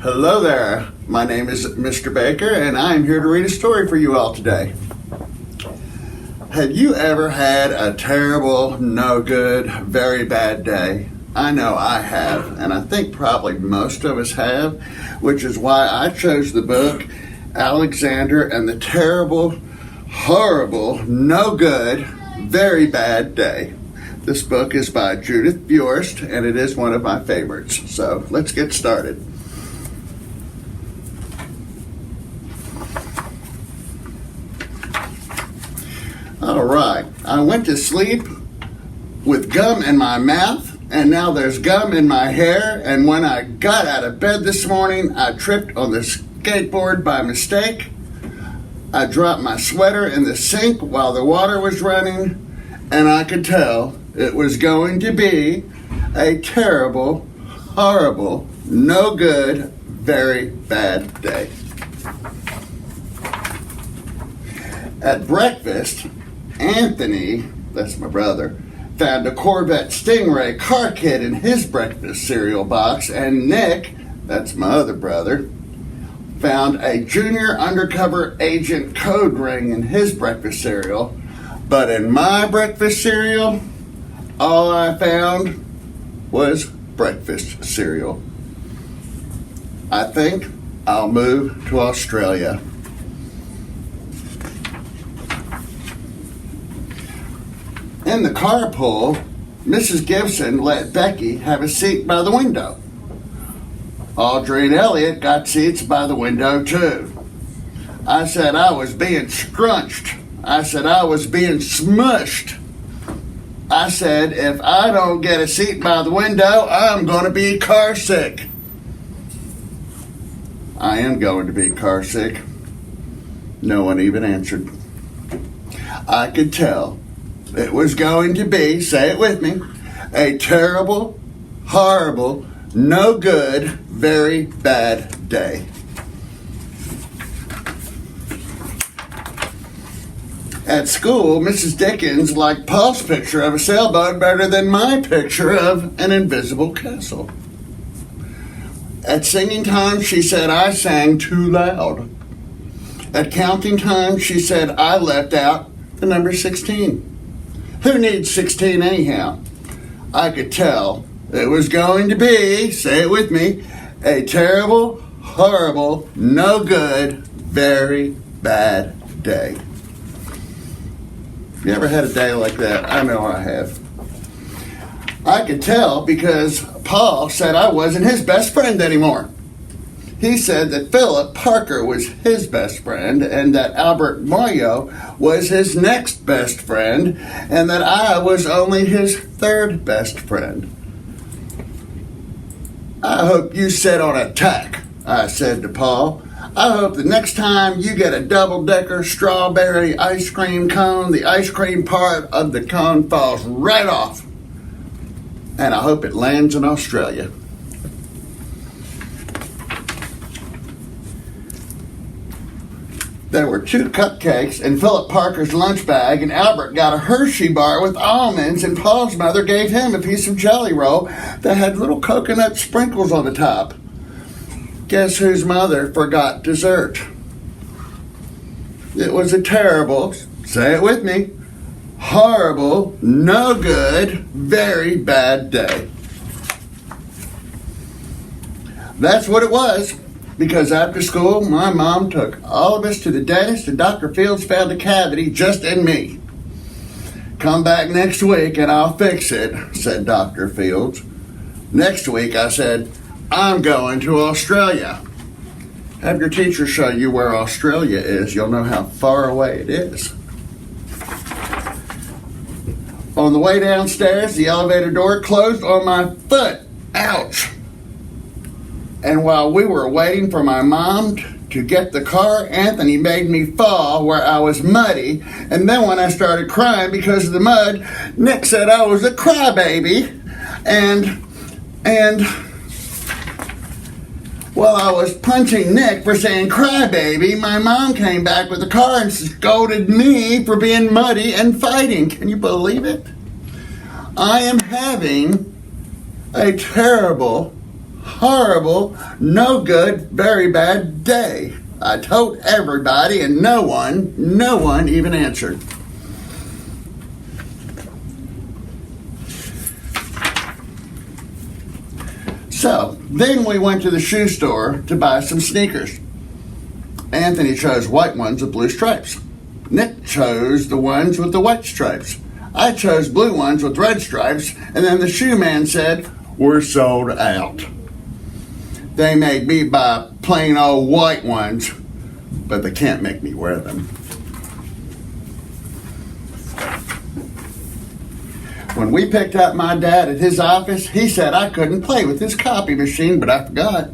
Hello there, my name is Mr. Baker and I'm here to read a story for you all today. Have you ever had a terrible, no good, very bad day? I know I have, and I think probably most of us have, which is why I chose the book Alexander and the Terrible, Horrible, No Good, Very Bad Day. This book is by Judith Viorst and it is one of my favorites. So let's get started. All right, I went to sleep with gum in my mouth, and now there's gum in my hair, and when I got out of bed this morning, I tripped on the skateboard by mistake. I dropped my sweater in the sink while the water was running, and I could tell it was going to be a terrible, horrible, no good, very bad day. At breakfast, Anthony, that's my brother, found a Corvette Stingray car kit in his breakfast cereal box, and Nick, that's my other brother, found a junior undercover agent code ring in his breakfast cereal. But in my breakfast cereal, all I found was breakfast cereal. I think I'll move to Australia. In the carpool, Mrs. Gibson let Becky have a seat by the window. Audrey and Elliot got seats by the window too. I said I was being scrunched. I said I was being smushed. I said if I don't get a seat by the window, I'm going to be car sick. I am going to be car sick. No one even answered. I could tell it was going to be, say it with me, a terrible, horrible, no good, very bad day. At school, Mrs. Dickens liked Paul's picture of a sailboat better than my picture of an invisible castle. At singing time, she said I sang too loud. At counting time, she said I left out the number 16. Who needs 16 anyhow? I could tell it was going to be, say it with me, a terrible, horrible, no good, very bad day. You ever had a day like that? I know I have. I could tell because Paul said I wasn't his best friend anymore. He said that Philip Parker was his best friend and that Albert Mario was his next best friend and that I was only his third best friend. I hope you sit on a tack, I said to Paul. I hope the next time you get a double-decker strawberry ice cream cone, the ice cream part of the cone falls right off. And I hope it lands in Australia. There were 2 cupcakes in Philip Parker's lunch bag, and Albert got a Hershey bar with almonds, and Paul's mother gave him a piece of Jelly Roll that had little coconut sprinkles on the top. Guess whose mother forgot dessert? It was a terrible, say it with me, horrible, no good, very bad day. That's what it was. Because after school, my mom took all of us to the dentist and Dr. Fields found a cavity just in me. Come back next week and I'll fix it, said Dr. Fields. Next week, I said, I'm going to Australia. Have your teacher show you where Australia is. You'll know how far away it is. On the way downstairs, the elevator door closed on my foot. Ouch! And while we were waiting for my mom to get the car, Anthony made me fall where I was muddy. And then when I started crying because of the mud, Nick said I was a crybaby. And while I was punching Nick for saying crybaby, my mom came back with the car and scolded me for being muddy and fighting. Can you believe it? I am having a terrible, horrible, no good, very bad day. I told everybody and no one even answered. So, then we went to the shoe store to buy some sneakers. Anthony chose white ones with blue stripes. Nick chose the ones with the white stripes. I chose blue ones with red stripes, and then the shoe man said, "We're sold out." They made me buy plain old white ones, but they can't make me wear them. When we picked up my dad at his office, he said I couldn't play with his copy machine, but I forgot.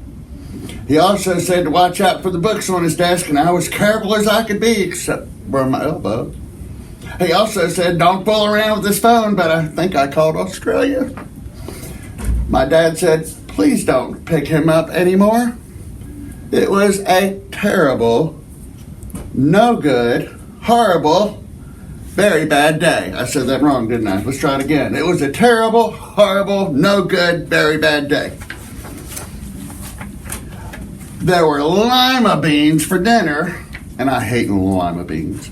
He also said to watch out for the books on his desk, and I was careful as I could be, except for my elbow. He also said don't fool around with his phone, but I think I called Australia. My dad said, please don't pick him up anymore. It was a terrible, no good, horrible, very bad day. I said that wrong, didn't I? Let's try it again. It was a terrible, horrible, no good, very bad day. There were lima beans for dinner, and I hate lima beans.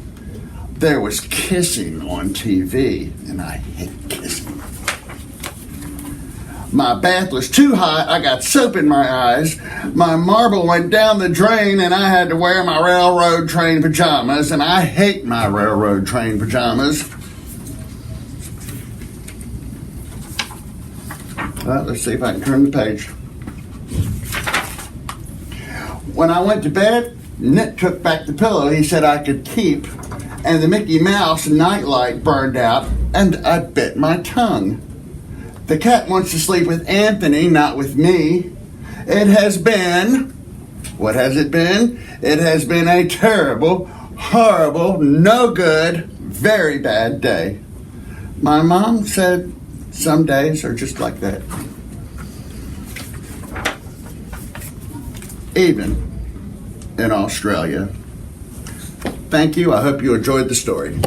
There was kissing on TV, and I hate kissing. My bath was too hot, I got soap in my eyes, my marble went down the drain, and I had to wear my railroad train pajamas, and I hate my railroad train pajamas. Well, let's see if I can turn the page. When I went to bed, Nick took back the pillow he said I could keep, and the Mickey Mouse nightlight burned out, and I bit my tongue. The cat wants to sleep with Anthony, not with me. It has been, what has it been? It has been a terrible, horrible, no good, very bad day. My mom said some days are just like that. Even in Australia. Thank you. I hope you enjoyed the story.